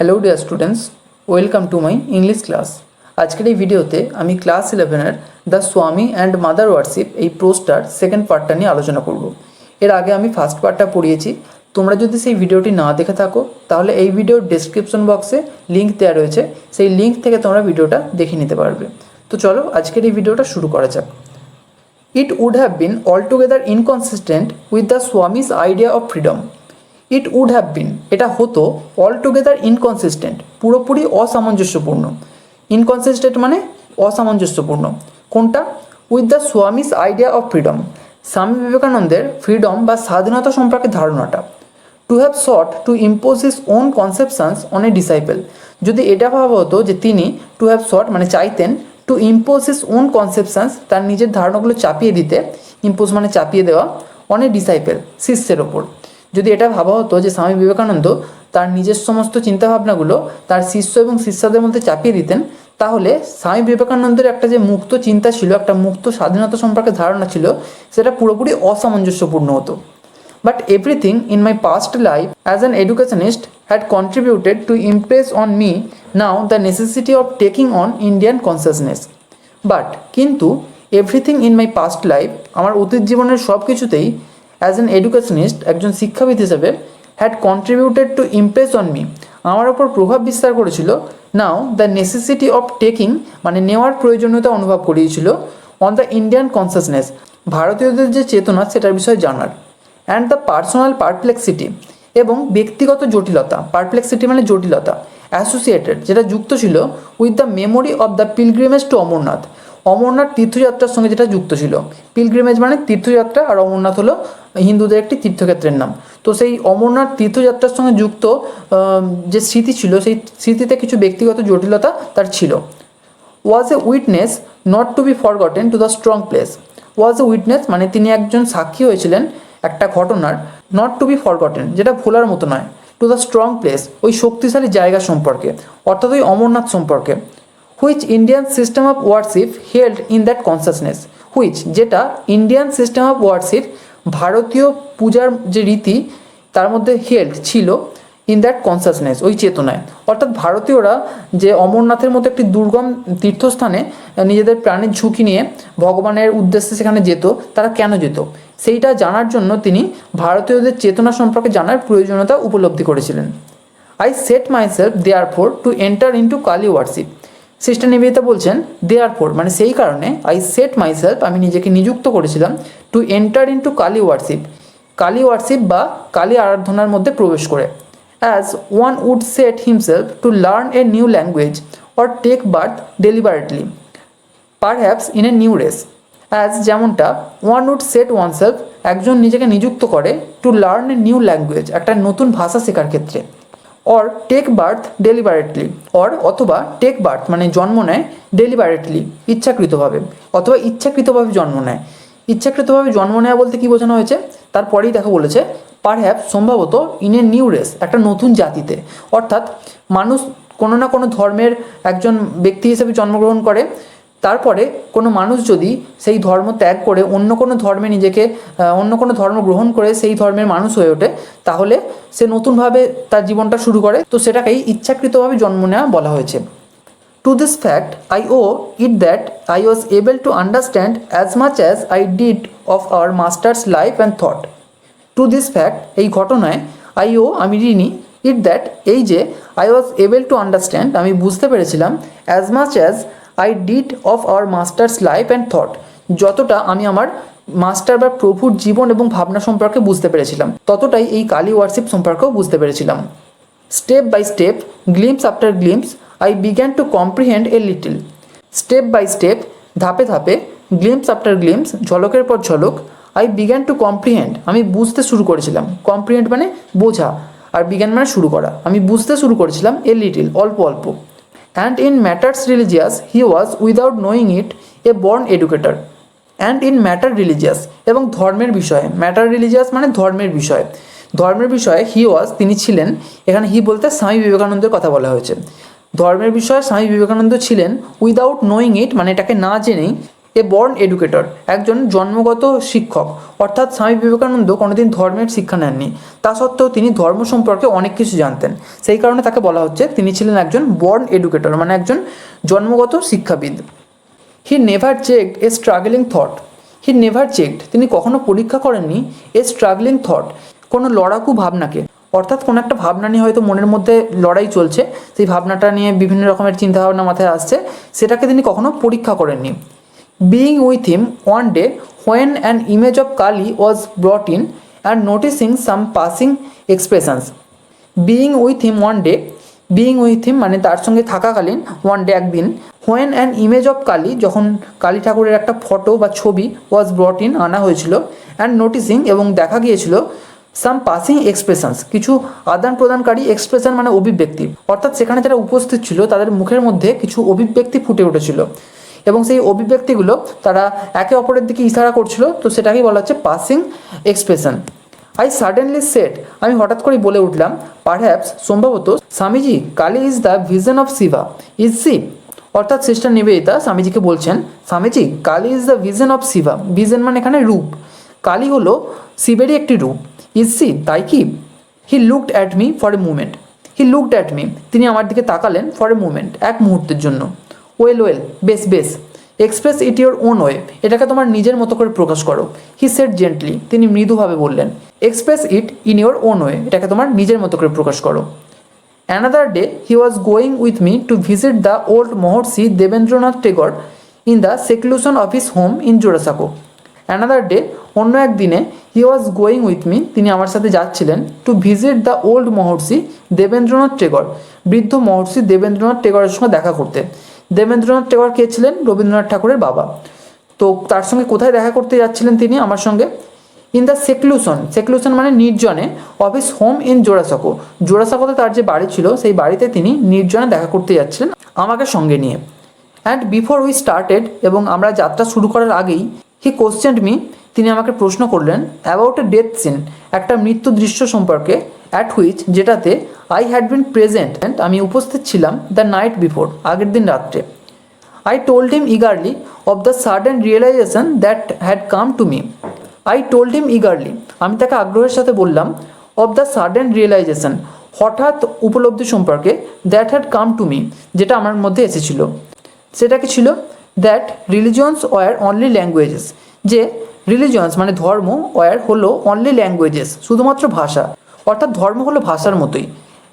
Hello dear students, welcome to my English class. আজকের এই ভিডিওতে আমি ক্লাস 11-এর দ্য স্বামী অ্যান্ড মাদার ওয়ারশিপ এই প্রোজটার সেকেন্ড পার্টটা নিয়ে আলোচনা করব। এর আগে আমি ফার্স্ট পার্টটা পড়িয়েছি। তোমরা যদি সেই ভিডিওটি না দেখে থাকো তাহলে এই ভিডিওর ডেসক্রিপশন বক্সে লিঙ্ক দেওয়া রয়েছে, সেই লিঙ্ক থেকে তোমরা ভিডিওটা দেখে নিতে পারবে। তো চলো আজকের এই ভিডিওটা শুরু করা যাক। It would have been altogether inconsistent with the Swami's idea of freedom. It would have been, এটা হতো, অলটুগেদার ইনকনসিস্টেন্ট, পুরোপুরি অসামঞ্জস্যপূর্ণ। ইনকনসিস্টেন্ট মানে অসামঞ্জস্যপূর্ণ। কোনটা? With the Swami's idea of freedom, Swami বিবেকানন্দের ফ্রিডম বা স্বাধীনতা সম্পর্কে ধারণাটা। To have sought to impose his own conceptions on a disciple, যদি এটা ভাবা হতো যে তিনি টু হ্যাভ সট মানে চাইতেন, two impose his own conceptions তার নিজের ধারণাগুলো চাপিয়ে দিতে, ইম্পোজ মানে চাপিয়ে দেওয়া, অন এ ডিসাইপেল শিষ্যের ওপর। যদি এটা ভাবা হতো যে স্বামী বিবেকানন্দ তার নিজের সমস্ত চিন্তাভাবনাগুলো তার শিষ্য এবং শিষ্যদের মধ্যে চাপিয়ে দিতেন, তাহলে স্বামী বিবেকানন্দের একটা যে মুক্ত চিন্তা ছিল, একটা মুক্ত স্বাধীনতা সম্পর্কে ধারণা ছিল, সেটা পুরোপুরি অসামঞ্জস্যপূর্ণ হতো। But everything in my past life as an educationist had contributed to impress on me now the necessity of taking on Indian consciousness. But কিন্তু everything in my past life, আমার অতীত জীবনের সব কিছুতেই অ্যাজ অ্যান এডুকেশনিস্ট, একজন শিক্ষাবিদ হিসেবে, had contributed to Impress on me, আমার ওপর প্রভাব বিস্তার করেছিল। নাও দ্য নেসেসিটি অফ টেকিং মানে নেওয়ার প্রয়োজনীয়তা অনুভব করিয়েছিল, অন দ্য ইন্ডিয়ান কনসিয়াসনেস ভারতীয়দের যে চেতনা সেটার বিষয়ে জানার, অ্যান্ড দ্য পার্সোনাল পারপ্লেক্সিটি এবং ব্যক্তিগত জটিলতা, পারপ্লেক্সিটি মানে জটিলতা, অ্যাসোসিয়েটেড যেটা যুক্ত ছিল, with the memory of the pilgrimage to Amarnath, Amarnath তীর্থযাত্রার সঙ্গে যেটা যুক্ত ছিল। পিলগ্রিমেজ মানে তীর্থযাত্রা, আর অমরনাথ হলো হিন্দুদের একটি তীর্থক্ষেত্রের নাম। তো সেই অমরনাথ তীর্থযাত্রার সঙ্গে যুক্ত যে স্মৃতি ছিল, সেই স্মৃতিতে কিছু ব্যক্তিগত জটিলতা তার ছিল। Was a witness not to be forgotten to the strong place. Was a witness মানে তিনি একজন সাক্ষী হয়েছিলেন একটা ঘটনার, নট টু বি ফরগটেন যেটা ভোলার মতো নয়, টু দ্য স্ট্রং প্লেস ওই শক্তিশালী জায়গা সম্পর্কে, অর্থাৎ ওই অমরনাথ সম্পর্কে। Which Indian system of warship held in that consciousness, which যেটা ইন্ডিয়ান সিস্টেম অফ ওয়ারশিপ ভারতীয় পূজার যে রীতি তার মধ্যে হেল্ড ছিল, ইন দ্যাট কনসাসনেস ওই চেতনায়। অর্থাৎ ভারতীয়রা যে অমরনাথের মতো একটি দুর্গম তীর্থস্থানে নিজেদের প্রাণের ঝুঁকি নিয়ে ভগবানের উদ্দেশ্যে সেখানে যেত, তারা কেন যেত সেইটা জানার জন্য তিনি ভারতীয়দের চেতনা সম্পর্কে জানার প্রয়োজনীয়তা উপলব্ধি করেছিলেন। I set myself therefore to enter into Kali worship. Sister Nivedita বলছেন দেয়ার ফোর মানে সেই কারণে, আই সেট মাইসেলফ আমি নিজেকে নিযুক্ত করেছিলাম, to enter into Kali worship, Kali worship বা কালী আরাধনার মধ্যে প্রবেশ করে। As one would set himself to learn a new language or take birth deliberately perhaps in a new race. As যেমনটা, ওয়ান উড সেট ওয়ানসেলফ একজন নিজেকে নিযুক্ত করে, to learn a new language একটা নতুন ভাষা শেখার ক্ষেত্রে, অর টেক বার্থ ডেলিবারেটলি, অথবা টেক বার্থ মানে জন্ম নেয়, ডেলিবারেটলি ইচ্ছাকৃতভাবে, অথবা ইচ্ছাকৃতভাবে জন্ম নেয়। ইচ্ছাকৃতভাবে জন্ম নেওয়া বলতে কী বোঝানো হয়েছে, তারপরেই দেখো বলেছে, পারহ্যাপস সম্ভবত, ইন এ নিউ রেস একটা নতুন জাতিতে। অর্থাৎ মানুষ কোনো না কোনো ধর্মের একজন ব্যক্তি হিসেবে জন্মগ্রহণ করে, তারপরে কোনো মানুষ যদি সেই ধর্ম ত্যাগ করে অন্য কোনো ধর্মে নিজেকে, অন্য কোনো ধর্ম গ্রহণ করে সেই ধর্মের মানুষ হয়ে ওঠে, তাহলে সে নতুনভাবে তার জীবনটা শুরু করে। তো সেটাকেই ইচ্ছাকৃতভাবে জন্ম নেওয়া বলা হয়েছে। To this fact I owe it that I was able to understand as much as I did of our master's life and thought. To this fact এই ঘটনায়, আই ও আমি ঋণী, ইট দ্যাট এই যে, I was able to understand আমি বুঝতে পেরেছিলাম, as much as I did of our master's life and thought যতটা আমি আমার মাস্টার বা প্রভুর জীবন এবং ভাবনা সম্পর্কে বুঝতে পেরেছিলাম, ততটাই এই কালী ওয়ারশিপ সম্পর্কেও বুঝতে পেরেছিলাম। Step by step, glimpse after glimpse, I began to comprehend a little. Step by step ধাপে ধাপে, গ্লিম্পস আফটার গ্লিম্পস ঝলকের পর ঝলক, আই বিগ্যান টু কম্প্রিহেন্ড আমি বুঝতে শুরু করেছিলাম, কম্প্রিহেন্ড মানে বোঝা, আর বিজ্ঞান মানে শুরু করা, আমি বুঝতে শুরু করেছিলাম, এ লিটিল অল্প অল্প। And in matters religious he was without knowing it A born educator. And in matter religious এবং ধর্মের বিষয়ে, ম্যাটার রিলিজিয়াস মানে ধর্মের বিষয়ে, ধর্মের বিষয়ে হি ওয়াজ তিনি ছিলেন, এখানে হি বলতে স্বামী বিবেকানন্দের কথা বলা হয়েছে। ধর্মের বিষয়ে স্বামী বিবেকানন্দ ছিলেন, উইদাউট নোয়িং ইট মানে এটাকে না জেনেই, এ বর্ন এডুকেটর, একজন জন্মগত শিক্ষক, অর্থাৎ স্বামী বিবেকানন্দ কোনোদিন ধর্মের শিক্ষা নেননি, তা সত্ত্বেও তিনি ধর্ম সম্পর্কে অনেক কিছু জানতেন। সেই কারণে তাকে বলা হচ্ছে তিনি ছিলেন একজন বর্ন এডুকেটর, মানে একজন জন্মগত শিক্ষাবিদ। He never checked A struggling thought, he never checked, তিনি কখনো পরীক্ষা করেননি এ স্ট্রাগলিং থট, কোনো লড়াকু ভাবনাকে, অর্থাৎ কোনো একটা ভাবনা নিয়ে হয়তো মনের মধ্যে লড়াই চলছে, সেই ভাবনাটা নিয়ে বিভিন্ন রকমের চিন্তাভাবনা মাথায় আসছে, সেটাকে তিনি কখনো পরীক্ষা করেননি। Being with him one day when an image of Kali was ব্রট in and noticing some passing expressions. Being with him one day, being with him মানে তার সঙ্গে থাকাকালীন, ওয়ান ডে একদিন, when an image of Kali যখন কালী ঠাকুরের একটা ফটো বা ছবি ওয়াজ ব্রট ইন আনা হয়েছিল, অ্যান্ড নোটিসিং এবং দেখা গিয়েছিল সাম পাসিং এক্সপ্রেশনস কিছু আদান প্রদানকারী এক্সপ্রেশন মানে অভিব্যক্তি, অর্থাৎ সেখানে যারা উপস্থিত ছিল তাদের মুখের মধ্যে কিছু অভিব্যক্তি ফুটে উঠেছিল এবং সেই অভিব্যক্তিগুলো তারা একে অপরের দিকে ইশারা করছিল, তো সেটাকেই বলা হচ্ছে passing expression. I suddenly said, আমি হঠাৎ করেই বলে উঠলাম, পারহ্যাপস সম্ভবত, Swamiji Kali is the vision of Shiva is she, অর্থাৎ সিস্টার নিবেদিতা স্বামীজিকে বলছেন, Swamiji Kali is the vision of Shiva, vision মানে এখানে রূপ, কালী হলো শিবেরই একটি রূপ, ইজ সি তাই কি। He looked at me for a moment, he looked at me তিনি আমার দিকে তাকালেন, ফর এ মুমেন্ট এক মুহূর্তের জন্য। ওয়েল ওয়েল বেশ বেশ, express it your own way, এটাকে তোমার নিজের মতো করে প্রকাশ করো। হি সেড জেন্টলি, তিনি মৃদুভাবে বললেন, express it in your own way, এটাকে তোমার নিজের মতো করে প্রকাশ করো। Another day he was going with me to visit the old Maharshi Debendranath Tagore in the seclusion of his home in Jorasanko. Another day অন্য একদিনে, he was going with me তিনি আমার সাথে যাচ্ছিলেন, to visit the old Maharshi Debendranath Tagore, বৃদ্ধ মহর্ষি দেবেন্দ্রনাথ টেগরের সঙ্গে দেখা করতে। দেবেন্দ্রনাথ টেগর কে ছিলেন? রবীন্দ্রনাথ ঠাকুরের বাবা। তো তার সঙ্গে কোথায় দেখা করতে যাচ্ছিলেন তিনি আমার সঙ্গে? ইন দ্য সেক্লুশন, সেক্লুশন মানে নির্জনে, of his home in Jorasanko, জোড়াসাঁকোতে তার যে বাড়ি ছিল সেই বাড়িতে তিনি নির্জনে দেখা করতে যাচ্ছিলেন আমাকে সঙ্গে নিয়ে। অ্যান্ড বিফোর উই স্টার্টেড, এবং আমরা যাত্রা শুরু করার আগেই, হি কোশ্চেন্ড মি তিনি আমাকে প্রশ্ন করলেন, অ্যাবাউট এ ডেথ সিন একটা মৃত্যু দৃশ্য সম্পর্কে, অ্যাট হুইচ যেটাতে আই হ্যাড বিন প্রেজেন্ট আমি উপস্থিত ছিলাম, দ্য নাইট বিফোর আগের দিন রাত্রে। I told him eagerly of the sudden realisation that had come to me. I told him eagerly আমি তাকে আগ্রহের সাথে বললাম, অফ দ্য সাডেন রিয়েলাইজেশন হঠাৎ উপলব্ধি সম্পর্কে, that had come to me যেটা আমার মধ্যে এসেছিল। সেটা কি ছিল? That religions were only languages, যে রিলিজিয়ন্স মানে ধর্ম, ওয়ার হলো অনলি ল্যাঙ্গুয়েজেস শুধুমাত্র ভাষা, অর্থাৎ ধর্ম হলো ভাষার মতোই।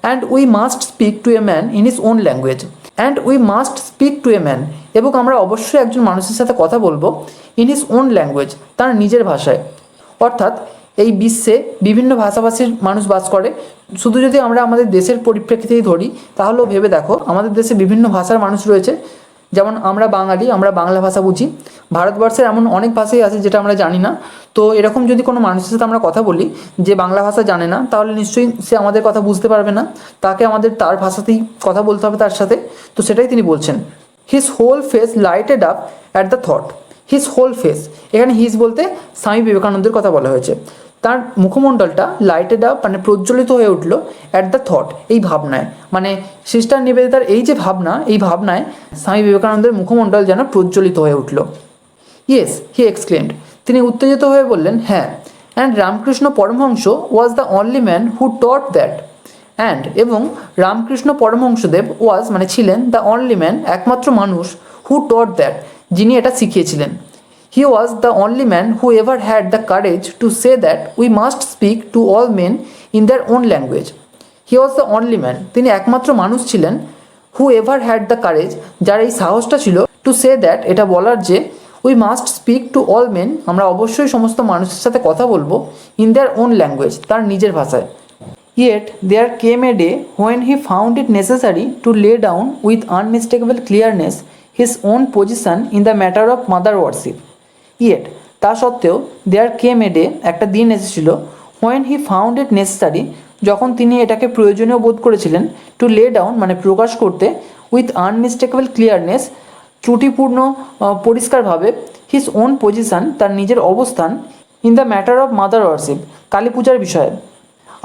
And we must speak to a man in his own language, and we must speak to a man এবং আমরা অবশ্যই একজন মানুষের সাথে কথা বলবো, ইন হিজ ওন ল্যাঙ্গুয়েজ তার নিজের ভাষায়। অর্থাৎ এই বিশ্বে বিভিন্ন ভাষাভাষীর মানুষ বাস করে, শুধু যদি আমরা আমাদের দেশের পরিপ্রেক্ষিতেই ধরি তাহলেও ভেবে দেখো আমাদের দেশে বিভিন্ন ভাষার মানুষ রয়েছে। যেমন আমরা বাঙালি, আমরা বাংলা ভাষা বুঝি, ভারতবর্ষের এমন অনেক ভাষাই আছে যেটা আমরা জানি না। তো এরকম যদি কোনো মানুষের সাথে আমরা কথা বলি যে বাংলা ভাষা জানে না, তাহলে নিশ্চয়ই সে আমাদের কথা বুঝতে পারবে না, তাকে আমাদের তার ভাষাতেই কথা বলতে হবে তার সাথে। তো সেটাই তিনি বলছেন। His whole face lighted up at the thought, his whole face, এখানে হিজ বলতে স্বামী বিবেকানন্দের কথা বলা হয়েছে। তার মুখমণ্ডলটা লাইটেড আপ মানে প্রজ্বলিত হয়ে উঠল, অ্যাট দ্য থট এই ভাবনায়, মানে সিস্টার নিবেদিতার এই যে ভাবনা, এই ভাবনায় স্বামী বিবেকানন্দের মুখমণ্ডল যেন প্রজ্বলিত হয়ে উঠল। ইয়েস হি এক্সক্লেমড, তিনি উত্তেজিত হয়ে বললেন, হ্যাঁ। And Ramakrishna Paramahamsa was the only man who taught that, and এবং রামকৃষ্ণ পরমহংসদেব ওয়াজ মানে ছিলেন, দ্য অনলি ম্যান একমাত্র মানুষ, হু টট দ্যাট যিনি এটা শিখিয়েছিলেন। He was the only man who ever had the courage to say that we must speak to all men in their own language. He was the only man, তিনি একমাত্র মানুষ ছিলেন, who ever had the courage যার এই সাহসটা ছিল, to say that এটা বলার যে, we must speak to all men আমরা অবশ্যই সমস্ত মানুষের সাথে কথা বলবো, in their own language তার নিজের ভাষায়। Yet there came a day when he found it necessary to lay down with unmistakable clearness his own position in the matter of mother worship. Yet তা সত্ত্বেও, দেয়ার কেম এ ডে একটা দিন এসেছিল, when he found it necessary যখন তিনি এটাকে প্রয়োজনীয় বোধ করেছিলেন, টু লে ডাউন মানে প্রকাশ করতে, উইথ আনমিস্টেকেবল ক্লিয়ারনেস ত্রুটিপূর্ণ পরিষ্কারভাবে, হিজ ওন পজিশন তার নিজের অবস্থান, in the matter of mother worship Kali পূজার বিষয়ে।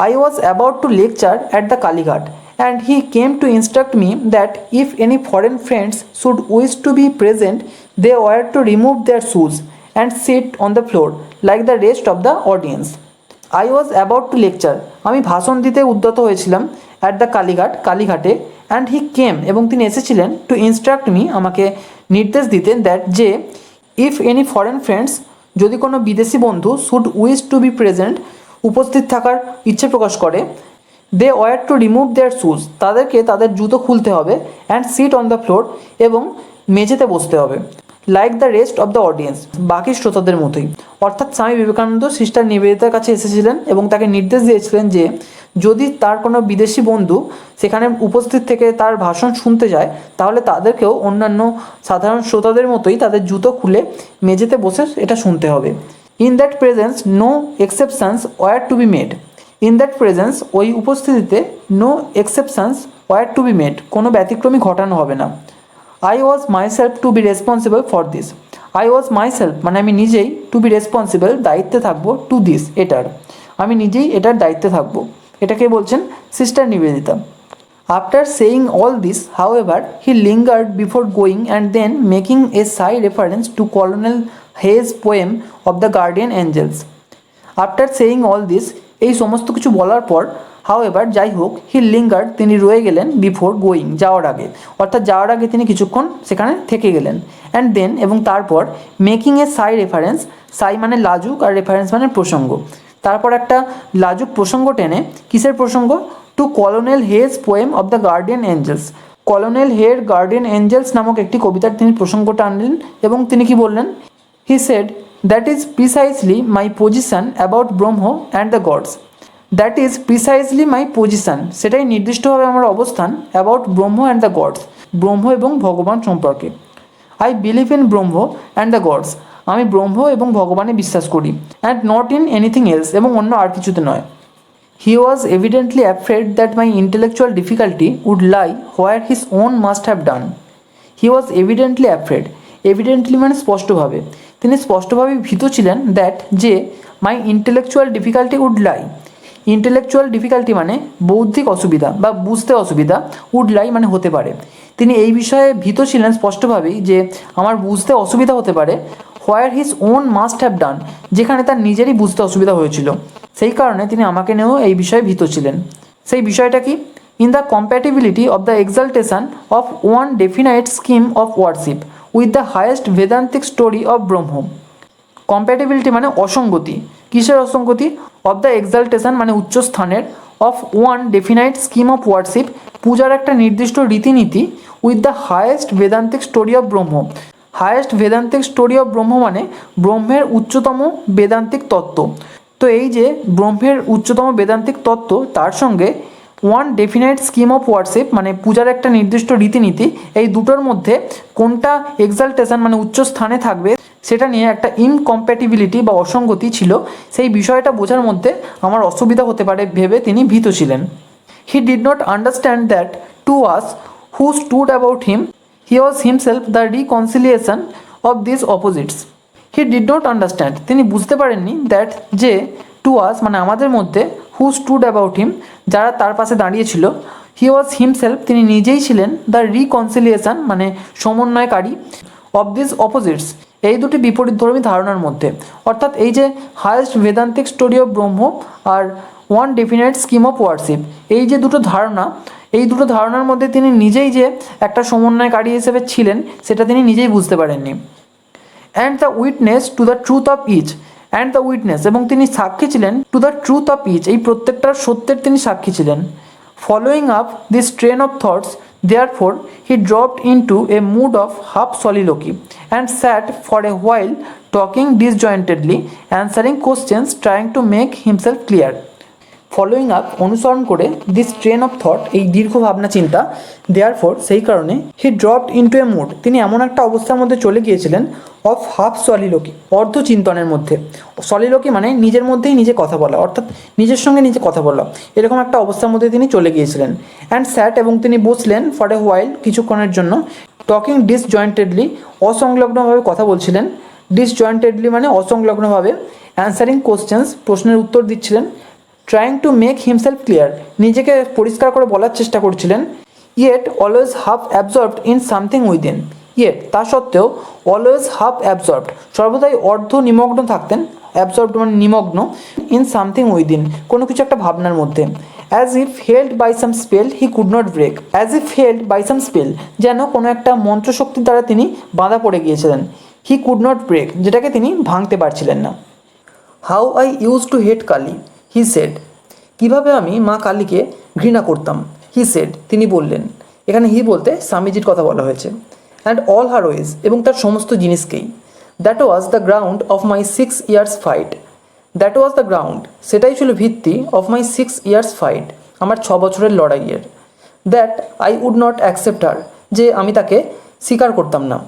I was about to lecture at the Kalighat and he came to instruct me that if any foreign friends should wish to be present, They were to remove their shoes and sit on the floor like the rest of the audience. I was about to lecture. আমি ভাষণ দিতে উদ্যত হয়েছিলাম at the কালীঘাটে and he কেম, এবং তিনি এসেছিলেন two instruct me, আমাকে নির্দেশ দিতেন দ্যাট যে ইফ এনি ফরেন ফ্রেন্ডস, যদি কোনো বিদেশি বন্ধু should wish to be present, উপস্থিত থাকার ইচ্ছে প্রকাশ করে, they were to remove their shoes, তাদেরকে তাদের জুতো খুলতে হবে, and sit on the floor, এবং মেঝেতে বসতে হবে, like the rest of the audience, বাকি শ্রোতাদের মতোই। অর্থাৎ স্বামী বিবেকানন্দ সিস্টার নিবেদিতার কাছে এসেছিলেন এবং তাকে নির্দেশ দিয়েছিলেন যে যদি তার কোনো বিদেশি বন্ধু সেখানে উপস্থিত থেকে তার ভাষণ শুনতে যায়, তাহলে তাদেরকেও অন্যান্য সাধারণ শ্রোতাদের মতোই তাদের জুতো খুলে মেঝেতে বসে এটা শুনতে হবে। In that presence no exceptions were to be made. In that presence, ওই উপস্থিতিতে, no exceptions were to be made, কোনো ব্যতিক্রমী ঘটানো হবে না। I was myself to be responsible for this. I was myself মানে আমি নিজেই, টু বি রেসপন্সিবল দায়িত্বে থাকবো, টু দিস এটার, আমি নিজেই এটার দায়িত্বে থাকবো। এটাকে বলছেন sister Nivedita. After saying all this however he lingered before going and then making a sly reference to colonel Hay's poem of the guardian angels. After saying all this, এই সমস্ত কিছু বলার পর, হাউএভার যাই হোক, হি লিঙ্গার্ড তিনি রয়ে গেলেন, বিফোর গোয়িং যাওয়ার আগে, অর্থাৎ যাওয়ার আগে তিনি কিছুক্ষণ সেখানে থেকে গেলেন, অ্যান্ড দেন এবং তারপর, মেকিং এ সাই রেফারেন্স, সাই মানে লাজুক আর রেফারেন্স মানে প্রসঙ্গ, তারপর একটা লাজুক প্রসঙ্গ টেনে, কিসের প্রসঙ্গ, to colonel Hay's poem of the guardian Angels, Colonel Hay's Guardian Angels নামক একটি কবিতার তিনি প্রসঙ্গটা আনলেন, এবং তিনি কি বললেন, he said that is precisely my position about Brahman and the gods. That is precisely my position, সেটাই নির্দিষ্টভাবে আমার অবস্থান, about Brahman and the gods, ব্রহ্ম এবং ভগবান সম্পর্কে। I believe in Brahma and the gods, আমি ব্রহ্ম এবং ভগবানে বিশ্বাস করি, and not in anything else, এবং অন্য আর কিছুতে নয়। He was evidently afraid that my intellectual difficulty would lie where his own must have done. He was evidently afraid, evidently মানে স্পষ্টভাবে, তিনি স্পষ্টভাবে ভীত ছিলেন, দ্যাট যে my intellectual difficulty would lie, intellectual difficulty মানে বৌদ্ধিক অসুবিধা বা বুঝতে অসুবিধা, উড লাই মানে হতে পারে, তিনি এই বিষয়ে ভীত ছিলেন স্পষ্টভাবেই যে আমার বুঝতে অসুবিধা হতে পারে, where his own must have done, যেখানে তার নিজেরই বুঝতে অসুবিধা হয়েছিল, সেই কারণে তিনি আমাকে নিয়েও এই বিষয়ে ভীত ছিলেন। সেই বিষয়টা কি, in the compatibility of the exaltation of one definite scheme of worship with the highest Vedantic story of Brahma. Compatibility মানে অসঙ্গতি, কিসের অসঙ্গতি, অফ দ্য এক্সালটেশন মানে উচ্চ স্থানের, of one definite scheme of worship পূজার একটা নির্দিষ্ট রীতিনীতি, with the highest Vedantic story of Brahma, highest Vedantic story of ব্রহ্ম মানে ব্রহ্মের উচ্চতম বেদান্তিক তত্ত্ব। তো এই যে ব্রহ্মের উচ্চতম বেদান্তিক তত্ত্ব, তার সঙ্গে one definite scheme of worship মানে পূজার একটা নির্দিষ্ট রীতিনীতি, এই দুটোর মধ্যে কোনটা এক্সালটেশন মানে উচ্চ স্থানে থাকবে সেটা নিয়ে একটা ইনকম্প্যাটিবিলিটি বা অসঙ্গতি ছিল, সেই বিষয়টা বোঝার মধ্যে আমার অসুবিধা হতে পারে ভেবে তিনি ভীত ছিলেন। He did not understand that to us who stood about him he was himself the reconciliation of this opposites. He did not understand, তিনি বুঝতে পারেননি, দ্যাট যে টু আস মানে আমাদের মধ্যে, হু স্টুড অ্যাবাউট হিম যারা তার পাশে দাঁড়িয়েছিল, হি ওয়াজ হিমসেলফ তিনি নিজেই ছিলেন, দ্য রিকনসিলিয়েশন মানে সমন্বয়কারী, অফ দিস অপোজিটস এই দুটি বিপরীতধর্মী ধারণার মধ্যে। অর্থাৎ এই যে highest Vedantic story of Brahma আর one definite scheme of worship, এই যে দুটো ধারণা, এই দুটো ধারণার মধ্যে তিনি নিজেই যে একটা সমন্বয়কারী হিসেবে ছিলেন সেটা তিনি নিজেই বুঝতে পারেননি। And the witness to the truth of each, and the witness এবং তিনি সাক্ষী ছিলেন, to the truth of each এই প্রত্যেকটার সত্যের তিনি সাক্ষী ছিলেন। Following up this train of thoughts therefore he dropped into a mood of half soliloquy and sat for a while talking disjointedly, answering questions, trying to make himself clear. Following up অনুসরণ করে, this train of thought এই দীর্ঘ ভাবনা চিন্তা, therefore সেই কারণে, হি dropped into a mood তিনি এমন একটা অবস্থার মধ্যে চলে গিয়েছিলেন, অফ হাফ সলিলোকি অর্ধ চিন্তনের মধ্যে, সলিলোকি মানে নিজের মধ্যেই নিজে কথা বলা, অর্থাৎ নিজের সঙ্গে নিজে কথা বলা, এরকম একটা অবস্থার মধ্যে তিনি চলে গিয়েছিলেন। অ্যান্ড স্যাট এবং তিনি বসলেন, ফর এ হোয়াইল কিছুক্ষণের জন্য, টকিং ডিসজয়েন্টেডলি অসংলগ্নভাবে কথা বলছিলেন, ডিসজয়েন্টেডলি মানে অসংলগ্নভাবে, অ্যান্সারিং কোশ্চেন্স প্রশ্নের উত্তর দিচ্ছিলেন, trying to make himself clear নিজেকে পরিষ্কার করে বলার চেষ্টা করছিলেন, yet always half absorbed in something within yet তা সত্ত্বেও অলওয়েজ হাফ অ্যাবজর্বড সর্বদাই অর্ধ নিমগ্ন থাকতেন, অ্যাবজর্বড মানে নিমগ্ন, ইন সামথিং উইদিন কোনো কিছু একটা ভাবনার মধ্যে। As if held by some spell he could not break, as if held by some spell যেন কোনো একটা মন্ত্রশক্তির দ্বারা তিনি বাঁধা পড়ে গিয়েছিলেন। হি কুড নট ব্রেক যেটাকে তিনি ভাঙতে পারছিলেন না। How I use to hate Kali he said, কীভাবে আমি মা কালীকে ঘৃণা করতাম। হি সেড তিনি বললেন, এখানে হি বলতে স্বামীজির কথা বলা হয়েছে। অ্যান্ড অল হার ওয়েজ এবং তার সমস্ত জিনিসকেই। That was the ground of my 6 years fight, that was the ground সেটাই ছিল ভিত্তি, অফ মাই 6 years ফাইট আমার 6 বছরের লড়াইয়ের। That I would not accept her যে আমি তাকে স্বীকার করতাম না।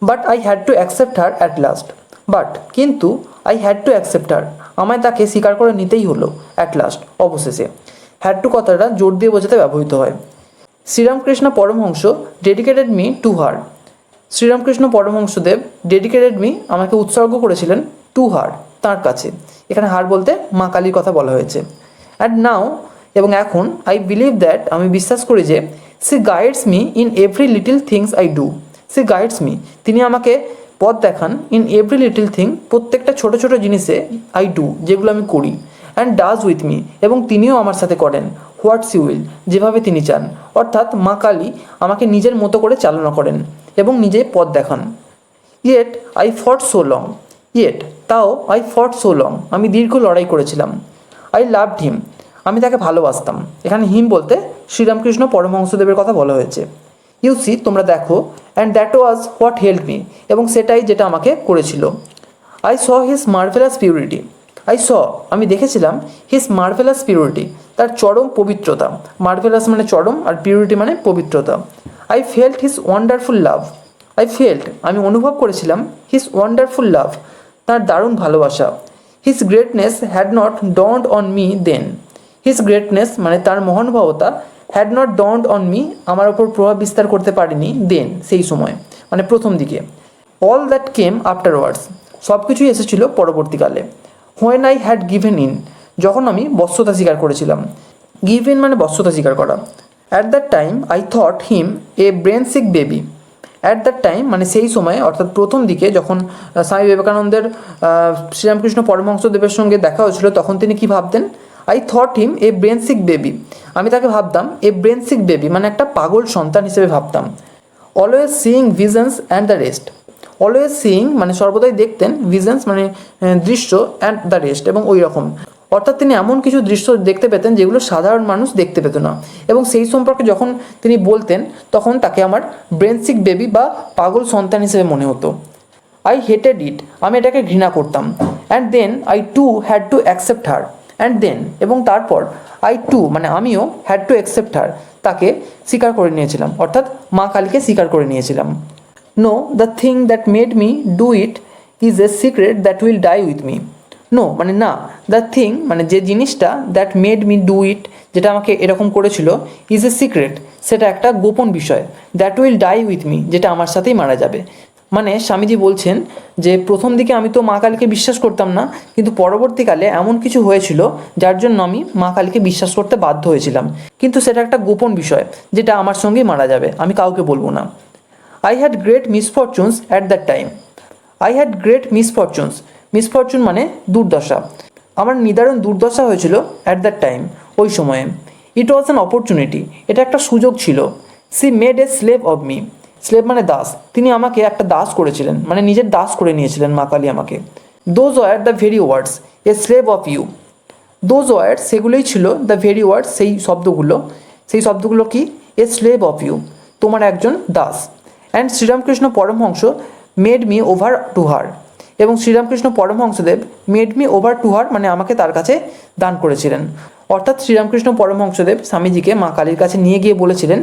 But I had to accept her at last, but কিন্তু I had to accept her আমায় তাকে স্বীকার করে নিতেই হলো, অ্যাট লাস্ট অবশেষে। হ্যাড টু কথাটা জোর দিয়ে বোঝাতে ব্যবহৃত হয়। Shri Ramakrishna Paramahamsa dedicated me to her, Shri Ramakrishna Paramahamsadev dedicated me আমাকে উৎসর্গ করেছিলেন, টু হার তাঁর কাছে। এখানে হার বলতে মা কালীর কথা বলা হয়েছে। অ্যান্ড নাও এবং এখন, আই বিলিভ দ্যাট আমি বিশ্বাস করি যে, she guides me in every little things I do, she guides me তিনি আমাকে পথ দেখান, ইন এভরি লিটল থিং প্রত্যেকটা ছোট ছোট জিনিসে, আই ডু যেগুলো আমি করি, অ্যান্ড ডাজ উইথ মি এবং তিনিও আমার সাথে করেন, হোয়াট সি উইল যেভাবে তিনি চান। অর্থাৎ মা কালী আমাকে নিজের মতো করে চালনা করেন এবং নিজে পথ দেখান। ইয়েট আই ফট সো লং, ইয়েট তাও আই ফট সো লং আমি দীর্ঘ লড়াই করেছিলাম। আই লাভড হিম আমি তাকে ভালোবাসতাম। এখানে হিম বলতে শ্রীরামকৃষ্ণ পরমহংসদেবের কথা বলা হয়েছে। ইউ সি তোমরা দেখো, and that was what help me এবং সেটাই যেটা আমাকে করেছিল। I saw his marvellous purity, I saw আমি দেখেছিলাম, হিজ মার্ভেলাস পিউরিটি তার চরম পবিত্রতা, মার্ভেলাস মানে চরম আর পিউরিটি মানে পবিত্রতা। I felt his wonderful love, I felt আমি অনুভব করেছিলাম, হিজ ওয়ান্ডারফুল লাভ তার দারুণ ভালোবাসা। His greatness had not dawned on me then, his greatness মানে তার মহানুভবতা, had not dawned on me আমার ওপর প্রভাব বিস্তার করতে পারেনি, দেন সেই সময় মানে প্রথম দিকে। অল দ্যাট কেম আফটারওয়ার্ডস সব কিছুই এসেছিল পরবর্তীকালে। When I had given in যখন আমি বশ্যতা স্বীকার করেছিলাম, গিভ ইন মানে বশ্যতা স্বীকার করা। At that time I thought him a brainsick baby, at that time মানে সেই সময় অর্থাৎ প্রথম দিকে যখন স্বামী বিবেকানন্দের শ্রীরামকৃষ্ণ পরমহংসদেবের সঙ্গে দেখা হয়েছিল, তখন তিনি কি ভাবতেন, I thought him a brainsick baby আমি তাকে ভাবতাম এ ব্রেন সিক বেবি মানে একটা পাগল সন্তান হিসেবে ভাবতাম। Always seeing visions and the rest, always seeing মানে সর্বদাই দেখতেন, ভিশনস মানে দৃশ্য, অ্যান্ড দ্য রেস্ট এবং ওই রকম, অর্থাৎ তিনি এমন কিছু দৃশ্য দেখতে পেতেন যেগুলো সাধারণ মানুষ দেখতে পেত না, এবং সেই সম্পর্কে যখন তিনি বলতেন তখন তাকে আমার ব্রেনসিক বেবি বা পাগল সন্তান হিসেবে মনে হতো। আই হেটেড ইট আমি এটাকে ঘৃণা করতাম। And then I too had to accept her, and then এবং তারপর, আই টু মানে আমিও, হ্যাড টু অ্যাকসেপ্ট হার তাকে স্বীকার করে নিয়েছিলাম, অর্থাৎ মা কালীকে স্বীকার করে নিয়েছিলাম। No the thing that made me do it is a secret that will die with me, no মানে না, দ্য থিং মানে যে জিনিসটা, that made me do it যেটা আমাকে এরকম করেছিল, ইজ এ সিক্রেট সেটা একটা গোপন বিষয়, that will die with me যেটা আমার সাথেই মারা যাবে। মানে স্বামীজি বলছেন যে প্রথম দিকে আমি তো মা কালীকে বিশ্বাস করতাম না, কিন্তু পরবর্তীকালে এমন কিছু হয়েছিল যার জন্য আমি মা কালীকে বিশ্বাস করতে বাধ্য হয়েছিলাম, কিন্তু সেটা একটা গোপন বিষয় যেটা আমার সঙ্গেই মারা যাবে, আমি কাউকে বলবো না। I had great misfortunes at that time, I had great misfortunes, misfortune মানে দুর্দশা, আমার নিদারুণ দুর্দশা হয়েছিল অ্যাট দ্যাট টাইম ওই সময়ে। ইট ওয়াজ অ্যান অপরচুনিটি এটা একটা সুযোগ ছিল। She made a slave of me, slave মানে দাস, তিনি আমাকে একটা দাস করেছিলেন মানে নিজের দাস করে নিয়েছিলেন মা কালী আমাকে। Those were the very words a slave of you, those words সেগুলোই ছিল, দ্য ভেরি ওয়ার্ডস সেই শব্দগুলো কি, এ স্লেভ অফ ইউ তোমার একজন দাস। And Shri Ramakrishna Paramahamsa made me over to her, এবং Shri Ramakrishna Paramahamsadev made me over to her মানে আমাকে তার কাছে দান করেছিলেন, অর্থাৎ শ্রীরামকৃষ্ণ পরমহংসদেব স্বামীজিকে মা কালীর কাছে নিয়ে গিয়ে বলেছিলেন,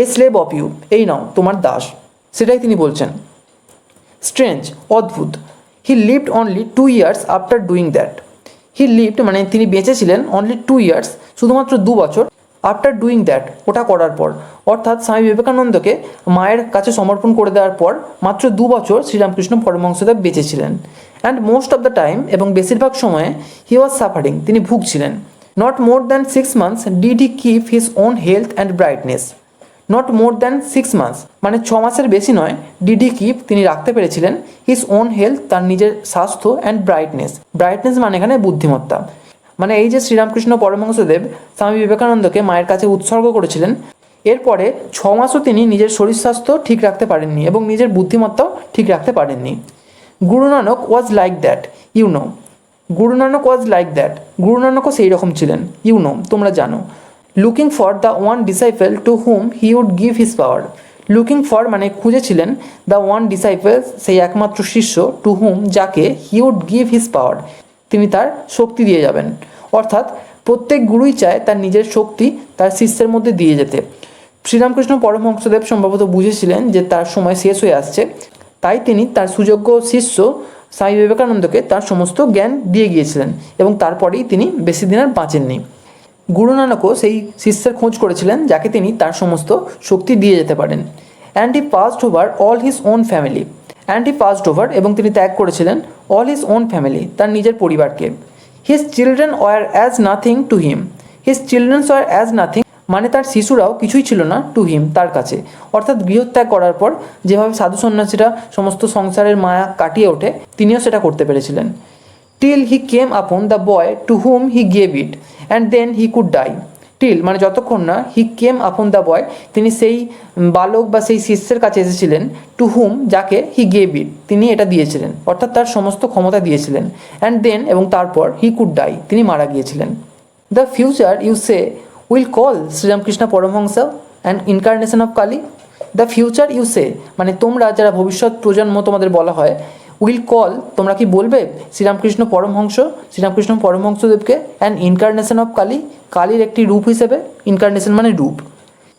এ স্লেভ অফ ইউ এই নাও তোমার দাস, সেটাই তিনি বলছেন। স্ট্রেঞ্জ অদ্ভুত, he lived only 2 years after doing that, he lived মানে তিনি বেঁচেছিলেন অনলি 2 years শুধুমাত্র 2 বছর, আফটার ডুইং দ্যাট ওটা করার পর, অর্থাৎ স্বামী বিবেকানন্দকে মায়ের কাছে সমর্পণ করে দেওয়ার পর মাত্র 2 বছর শ্রীরামকৃষ্ণ পরমহংসদেব বেঁচেছিলেন। And most of the time এবং বেশিরভাগ সময়ে, হি ওয়াজ সাফারিং তিনি ভুগছিলেন। Not more than 6 months did he keep his own health and brightness, not more than 6 months, মানে 6 মাসের বেশি নয়, ডিড হি কিপ, তিনি রাখতে পেরেছিলেন হিজ ওন হেলথ, তার নিজের স্বাস্থ্য, অ্যান্ড ব্রাইটনেস, ব্রাইটনেস মানে এখানে বুদ্ধিমত্তা, মানে এই যে শ্রীরামকৃষ্ণ পরমহংসদেব স্বামী বিবেকানন্দকে মায়ের কাছে উৎসর্গ করেছিলেন, এরপরে 6 মাসও তিনি নিজের শরীর স্বাস্থ্য ঠিক রাখতে পারেননি এবং নিজের বুদ্ধিমত্তাও ঠিক রাখতে পারেননি। Guru Nanak was like that, you know, Guru Nanak was like that, গুরু নানকও সেই রকম ছিলেন, ইউ নো, তোমরা জানো। Looking for the one disciple to whom he would give his power, looking for মানে খুঁজেছিলেন, দ্য ওয়ান ডিসাইপল সেই একমাত্র শিষ্য, টু হুম যাকে, he would give his power তিনি তার শক্তি দিয়ে যাবেন, অর্থাৎ প্রত্যেক গুরুই চায় তার নিজের শক্তি তার শিষ্যের মধ্যে দিয়ে যেতে। শ্রীরামকৃষ্ণ পরমহংসদেব সম্ভবত বুঝেছিলেন যে তার সময় শেষ হয়ে আসছে, তাই তিনি তার সুযোগ্য শিষ্য স্বামী বিবেকানন্দকে তার সমস্ত জ্ঞান দিয়ে গিয়েছিলেন এবং তারপরেই তিনি বেশি দিন আর বাঁচেননি। গুরু নানকও সেই শিষ্যের খোঁজ করেছিলেন যাকে তিনি তার সমস্ত শক্তি দিয়ে যেতে পারেন। And he passed over all his own family, and he passed over এবং তিনি ত্যাগ করেছিলেন অল হিজ ওন ফ্যামিলি, তার নিজের পরিবারকে। His children were as nothing to him, his children's were as nothing মানে তার শিশুরাও কিছুই ছিল না টু হিম তার কাছে, অর্থাৎ গৃহত্যাগ করার পর যেভাবে সাধু সন্ন্যাসীরা সমস্ত সংসারের মায়া কাটিয়ে ওঠে তিনিও সেটা করতে পেরেছিলেন। Till he came upon the boy to whom he gave it and then he could die, till মানে যতক্ষণ না, হি কেম আপন দ্য বয় তিনি সেই বালক বা সেই শিষ্যের কাছে এসেছিলেন, টু হুম যাকে, হি গেভ ইট তিনি এটা দিয়েছিলেন, অর্থাৎ তার সমস্ত ক্ষমতা দিয়েছিলেন, অ্যান্ড দেন এবং তারপর, হি কুড ডাই তিনি মারা গিয়েছিলেন। The future you say will call Shri Ramakrishna Paramahamsa and incarnation of Kali, the future you say মানে তোমরা যারা ভবিষ্যৎ প্রজন্ম তোমাদের বলা হয়, উইল কল তোমরা কি বলবে শ্রীরামকৃষ্ণ পরমহংস, শ্রীরামকৃষ্ণ পরমহংসদেবকে অ্যান্ড ইনকার্নেশন অফ কালী, কালীর একটি রূপ হিসেবে, ইনকার্নেশন মানে রূপ।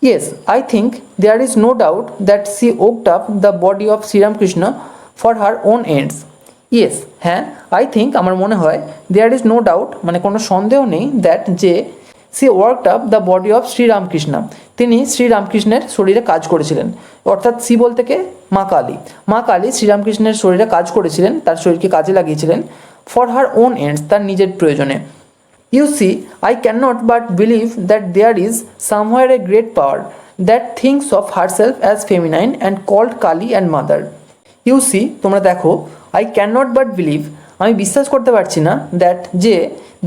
Yes I think there is no doubt that she worked up the body of Shri Ramakrishna for her own ends, yes হ্যাঁ, আই থিঙ্ক আমার মনে হয়, দেয়ার ইজ নো ডাউট মানে কোনো সন্দেহ নেই, দ্যাট যে, she worked up the body of Sri Ramakrishna তিনি শ্রীরামকৃষ্ণের শরীরে কাজ করেছিলেন, অর্থাৎ সি বলতে কে, মা কালী, মা কালী শ্রীরামকৃষ্ণের শরীরে কাজ করেছিলেন, তার শরীরকে কাজে লাগিয়েছিলেন, ফর হার ওন এন্ডস তার নিজের প্রয়োজনে। You see I can not but believe that there is somewhere a great power that thinks of herself as feminine and called Kali and mother. You see তোমরা দেখো, I can not but believe আমি বিশ্বাস করতে পারছি না, that যে,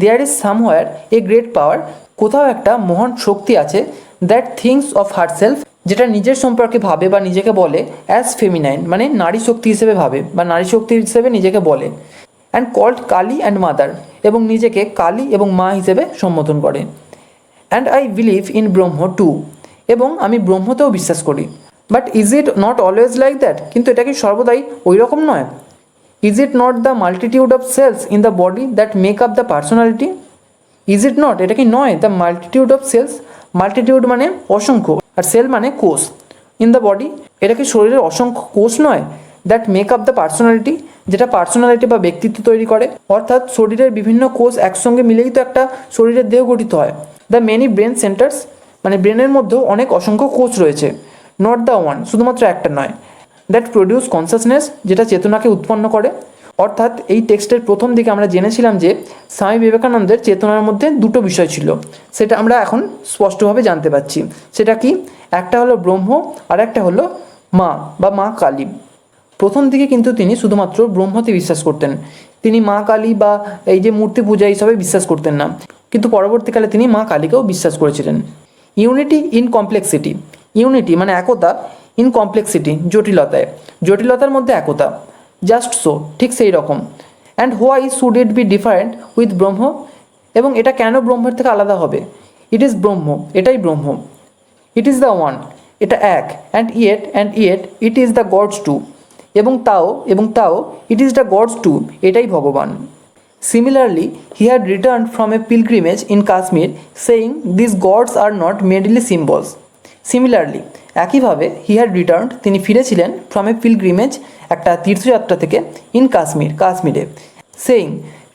there is somewhere a great power কোথাও একটা মহান শক্তি আছে, দ্যাট থিঙ্কস অফ হারসেলফ যেটা নিজের সম্পর্কে ভাবে বা নিজেকে বলে, অ্যাজ ফেমিনাইন মানে নারী শক্তি হিসেবে ভাবে বা নারী শক্তি হিসেবে নিজেকে বলে, and called Kali and mother এবং নিজেকে কালী এবং মা হিসেবে সম্বোধন করে। And I believe in Brahma too এবং আমি ব্রহ্মতেও বিশ্বাস করি। But is it not always like that কিন্তু এটা কি সর্বদাই ওই রকম নয়? Is it not the multitude of cells in the body that make up the personality? Is it not এটা কি নয়, the multitude of cells, multitude মানে অসংখ্য আর সেল মানে কোষ, ইন দ্য বডি এটা কি শরীরের অসংখ্য কোষ নয়, that make up the personality যেটা পার্সোনালিটি বা ব্যক্তিত্ব তৈরি করে, অর্থাৎ শরীরের বিভিন্ন কোষ একসঙ্গে মিলেই তো একটা শরীরের দেহ গঠিত হয়। দ্য মেনি ব্রেন সেন্টার্স মানে ব্রেনের মধ্যেও অনেক অসংখ্য কোষ রয়েছে, নট দ্য ওয়ান শুধুমাত্র একটা নয়, দ্যাট প্রডিউস কনসাসনেস যেটা চেতনাকে উৎপন্ন করে। অর্থাৎ এই টেক্সটের প্রথম দিকে আমরা জেনেছিলাম যে স্বামী বিবেকানন্দের চেতনার মধ্যে দুটো বিষয় ছিল, সেটা আমরা এখন স্পষ্টভাবে জানতে পারছি। সেটা কি, একটা হলো ব্রহ্ম আর একটা হলো মা বা মা কালী। প্রথম দিকে কিন্তু তিনি শুধুমাত্র ব্রহ্মতে বিশ্বাস করতেন, তিনি মা কালী বা এই যে মূর্তি পূজা এইসবে বিশ্বাস করতেন না, কিন্তু পরবর্তীকালে তিনি মা কালীকেও বিশ্বাস করেছিলেন। ইউনিটি ইন কমপ্লেক্সিটি, ইউনিটি মানে একতা, ইন কমপ্লেক্সিটি জটিলতায়, জটিলতার মধ্যে একতা, জাস্ট সো ঠিক সেই রকম। And why should it be different with ব্রহ্ম এবং এটা কেন ব্রহ্মের থেকে আলাদা হবে? ইট ইজ ব্রহ্ম এটাই ব্রহ্ম, ইট ইজ দ্য ওয়ান এটা এক, and yet it is the gods too এবং তাও it is the gods too এটাই ভগবান। Similarly he had return from a pilgrimage in Kashmir saying this gods are not merely symbols. Similarly একইভাবে he had return তিনি ফিরেছিলেন from a pilgrimage একটা তীর্থযাত্রা থেকে, in Kashmir কাশ্মীরে, saying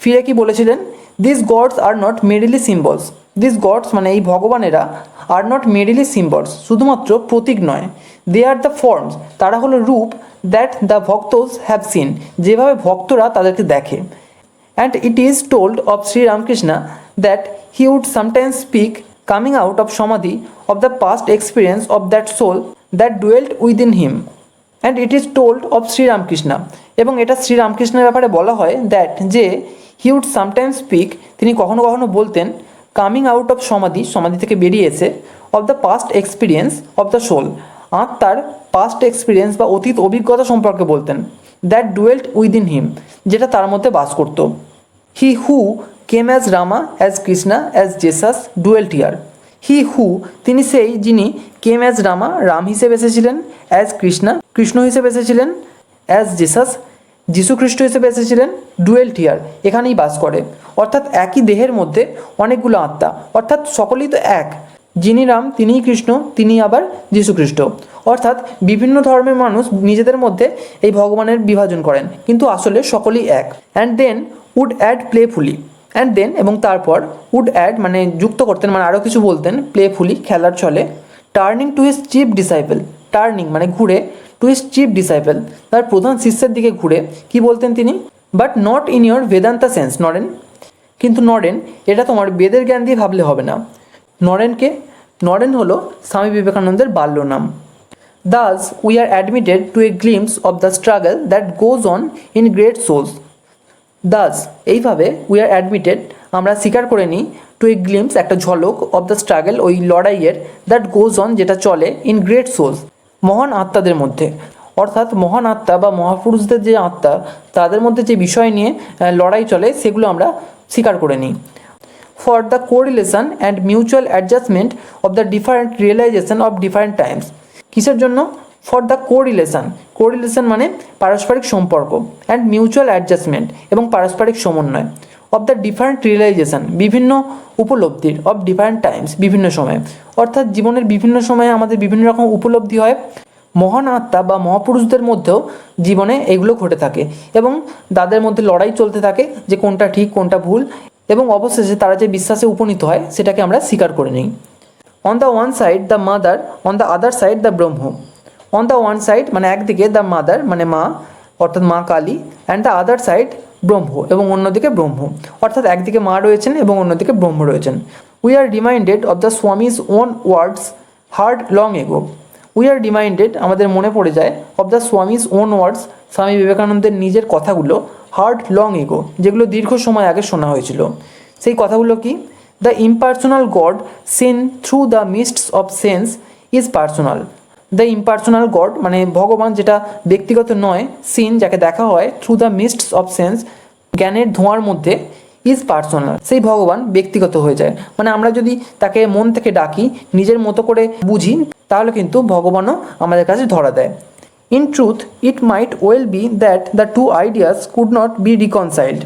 ফিরে কি বলেছিলেন, this gods are not merely symbols, this gods মানে এই ভগবানেরা, আর নট মেডলি সিম্বলস শুধুমাত্র প্রতীক নয়, দে আর দ্য ফর্মস তারা হলো রূপ, that the bhaktas have seen যেভাবে ভক্তরা তাদেরকে দেখে। And it is told of Shri Ramakrishna that he would sometimes speak coming out of samadhi of the past experience of that soul that dwelt within him and it is told of Shri Ramakrishna. এবং এটা শ্রীরামকৃষ্ণের ব্যাপারে বলা হয় দ্যাট যে হি উড সামটাইমস স্পিক, তিনি কখনো কখনো বলতেন, কামিং আউট অফ সমাধি, সমাধি থেকে বেরিয়ে এসে, of the past experience of the soul, আত্মার পাস্ট এক্সপিরিয়েন্স বা অতীত অভিজ্ঞতা সম্পর্কে বলতেন, দ্যাট ডুয়েল্ট উইদিন হিম, যেটা তার মধ্যে বাস করত। He who came as Rama as Krishna as Jesus dwelt here. He who, তিনি সেই যিনি কেম অ্যাজ রামা, রাম হিসেবে এসেছিলেন, অ্যাজ কৃষ্ণা, কৃষ্ণ হিসেবে এসেছিলেন, অ্যাজ জেসাস, যীশুখ্রিস্ট হিসেবে এসেছিলেন, ডুয়েল্ট হিয়ার, এখানেই বাস করে। অর্থাৎ একই দেহের মধ্যে অনেকগুলো আত্মা, অর্থাৎ সকলেই তো এক। যিনি রাম তিনিই কৃষ্ণ, তিনি আবার যীশুখ্রিস্ট। অর্থাৎ বিভিন্ন ধর্মের মানুষ নিজেদের মধ্যে এই ভগবানের বিভাজন করেন, কিন্তু আসলে সকলেই এক। And then would add playfully, and then এবং তারপর, উড অ্যাড মানে যুক্ত করতেন, মানে আরও কিছু বলতেন, প্লেফুলি খেলার ছলে, turning to his chief disciple, turning মানে ঘুরে, টু হিজ চিফ ডিসাইপল তার প্রধান শিষ্যের দিকে ঘুরে কি বলতেন তিনি, but not in your Vedanta sense Naren, কিন্তু নরেন এটা তোমার বেদের জ্ঞান দিয়ে ভাবলে হবে না। নরেনকে, নরেন হলো স্বামী বিবেকানন্দের বাল্য নাম। Thus, we are admitted to a glimpse of the struggle that goes on in great souls. Thus, এইভাবে we are admitted, আমরা স্বীকার করে নিই, to a glimpse একটা ঝলক, of the struggle ওই লড়াইয়ের, that goes on যেটা চলে, in great souls মহান আত্মাদের মধ্যে। অর্থাৎ মহান আত্মা বা মহাপুরুষদের যে আত্মা, তাদের মধ্যে যে বিষয় নিয়ে লড়াই চলে সেগুলো আমরা স্বীকার করে নিই। For the correlation and mutual adjustment of the different realization of different times, কিসের জন্য? ফর দ্য কোরিলেশন, কোরিলেশন মানে পারস্পরিক সম্পর্ক, অ্যান্ড মিউচুয়াল অ্যাডজাস্টমেন্ট এবং পারস্পরিক সমন্বয়, অফ দ্য ডিফারেন্ট রিয়েলাইজেশন বিভিন্ন উপলব্ধির, অফ ডিফারেন্ট টাইমস বিভিন্ন সময়ে। অর্থাৎ জীবনের বিভিন্ন সময়ে আমাদের বিভিন্ন রকম উপলব্ধি হয়, মহান আত্মা বা মহাপুরুষদের মধ্যেও জীবনে এগুলো ঘটে থাকে এবং তাদের মধ্যে লড়াই চলতে থাকে যে কোনটা ঠিক কোনটা ভুল, এবং অবশেষে তারা যে বিশ্বাসে উপনীত হয় সেটাকে আমরা স্বীকার করে নিই। On the one side the mother, on the other side the Brahma. On the one side মানে একদিকে, দ্য মাদার মানে মা অর্থাৎ মা Kali, and the other side ব্রহ্ম এবং অন্যদিকে ব্রহ্ম, অর্থাৎ একদিকে মা রয়েছেন এবং অন্যদিকে ব্রহ্ম রয়েছেন। We are reminded of the Swami's own words hard long ago. We are reminded আমাদের মনে পড়ে যায়, of the Swami's own words স্বামী বিবেকানন্দের নিজের কথাগুলো, হার্ড লং এগো যেগুলো দীর্ঘ সময় আগে শোনা হয়েছিল। সেই কথাগুলো কি? The impersonal god seen through the mists of sense is personal. The impersonal god মানে ভগবান যেটা ব্যক্তিগত নয়, সিন যাকে দেখা হয়, through the mists of sense জ্ঞানের ধোঁয়ার মধ্যে, ইজ পার্সোনাল সেই ভগবান ব্যক্তিগত হয়ে যায়। মানে আমরা যদি তাকে মন থেকে ডাকি, নিজের মতো করে বুঝি, তাহলে কিন্তু ভগবানও আমাদের কাছে ধরা দেয়। In truth it might well be that the two ideas could not be reconciled.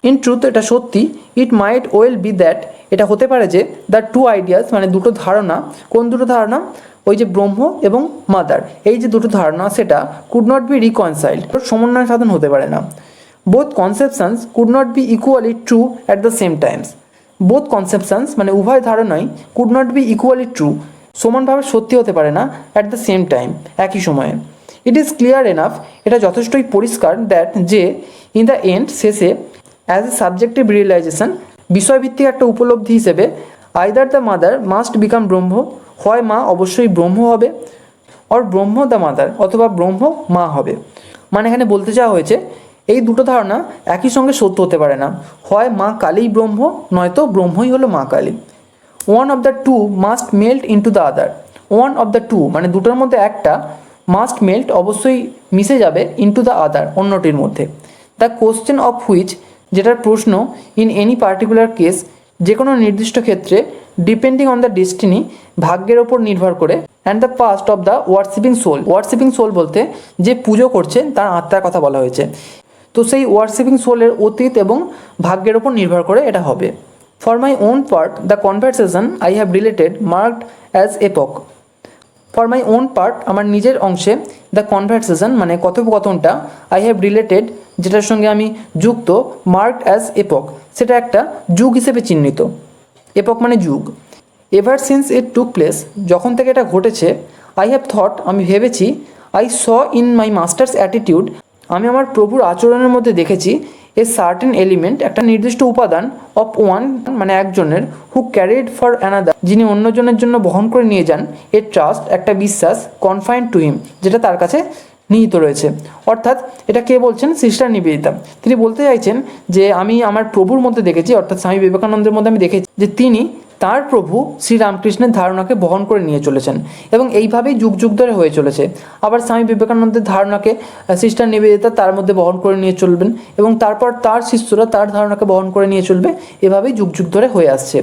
In truth এটা সত্যি, it might well be that এটা হতে পারে যে, দ্য টু আইডিয়াস মানে দুটো ধারণা, কোন দুটো ধারণা? ওই যে ব্রহ্ম এবং মাদার, এই যে দুটো ধারণা সেটা কুড নট বি রিকনসাইল্ড, সমন্বয় সাধন হতে পারে না। Both conceptions could not be equally true at the same times. Both conceptions মানে উভয় ধারণাই could not be equally true সমানভাবে সত্যি হতে পারে না, অ্যাট দ্য সেম টাইম একই সময়ে। ইট ইজ ক্লিয়ার এনাফ এটা যথেষ্টই পরিষ্কার, দ্যাট যে ইন দ্য এন্ড শেষে, অ্যাজ এ সাবজেক্টিভ রিয়েলাইজেশন বিষয়ভিত্তিক একটা উপলব্ধি হিসেবে, either the mother must become ব্রহ্ম, হয় মা অবশ্যই ব্রহ্ম হবে, অর ব্রহ্ম দ্য মাদার অথবা ব্রহ্ম মা হবে। মানে এখানে বলতে চাওয়া হয়েছে এই দুটো ধারণা একই সঙ্গে সত্য হতে পারে না, হয় মা কালীই ব্রহ্ম, নয়তো ব্রহ্মই হলো মা Kali. One of the two must melt into the other. One of the two মানে দুটোর মধ্যে একটা, মাস্ট মেল্ট অবশ্যই মিশে যাবে, ইন্টু দ্য আদার অন্যটির মধ্যে। দ্য কোশ্চেন অফ হুইচ যেটার প্রশ্ন, ইন এনি পার্টিকুলার কেস যে কোনো নির্দিষ্ট ক্ষেত্রে, ডিপেন্ডিং অন দ্য ডেস্টিনি ভাগ্যের ওপর নির্ভর করে, and the past of the worshipping soul. Worshipping soul বলতে যে পুজো করছে তার আত্মার কথা বলা হয়েছে, তো সেই ওয়ার্শিপিং সোলের অতীত এবং ভাগ্যের ওপর নির্ভর করে এটা হবে। For my own part the conversation I have related marked as epoch. For my own part আমার নিজের অংশে, দ্য কনভারসেশন মানে কথোপকথনটা, আই হ্যাভ রিলেটেড যেটার সঙ্গে আমি যুক্ত, মার্কড অ্যাজ এপক সেটা একটা যুগ হিসেবে চিহ্নিত। এপক মানে যুগ। এভার সিন্স ইট টুক প্লেস যখন থেকে এটা ঘটেছে, আই হ্যাভ থট আমি ভেবেছি, I saw in my masters attitude আমি আমার প্রভুর আচরণের মধ্যে দেখেছি, এ সার্টেন এলিমেন্ট একটা নির্দিষ্ট উপাদান অফ ওয়ান মানে একজনের হু ক্যারিড ফর অ্যানাদার যিনি অন্যজনের জন্য বহন করে নিয়ে যান এ ট্রাস্ট একটা বিশ্বাস কনফাইন্ড টু হিম যেটা তার কাছে নিহিত রয়েছে। অর্থাৎ এটা কে বলছেন? সিস্টার নিবেদিতা। তিনি বলতে চাইছেন যে আমি আমার প্রভুর মধ্যে দেখেছি, অর্থাৎ স্বামী বিবেকানন্দের মধ্যে আমি দেখেছি যে তিনি তার প্রভু শ্রীরামকৃষ্ণের ধারণাকে বহন করে নিয়ে চলেছেন এবং এইভাবেই যুগ যুগ ধরে হয়ে চলেছে। আবার স্বামী বিবেকানন্দের ধারণাকে সিস্টার নিবেদিতা তার মধ্যে বহন করে নিয়ে চলবেন এবং তারপর তার শিষ্যরা তার ধারণাকে বহন করে নিয়ে চলবে, এভাবেই যুগ যুগ ধরে হয়ে আসছে।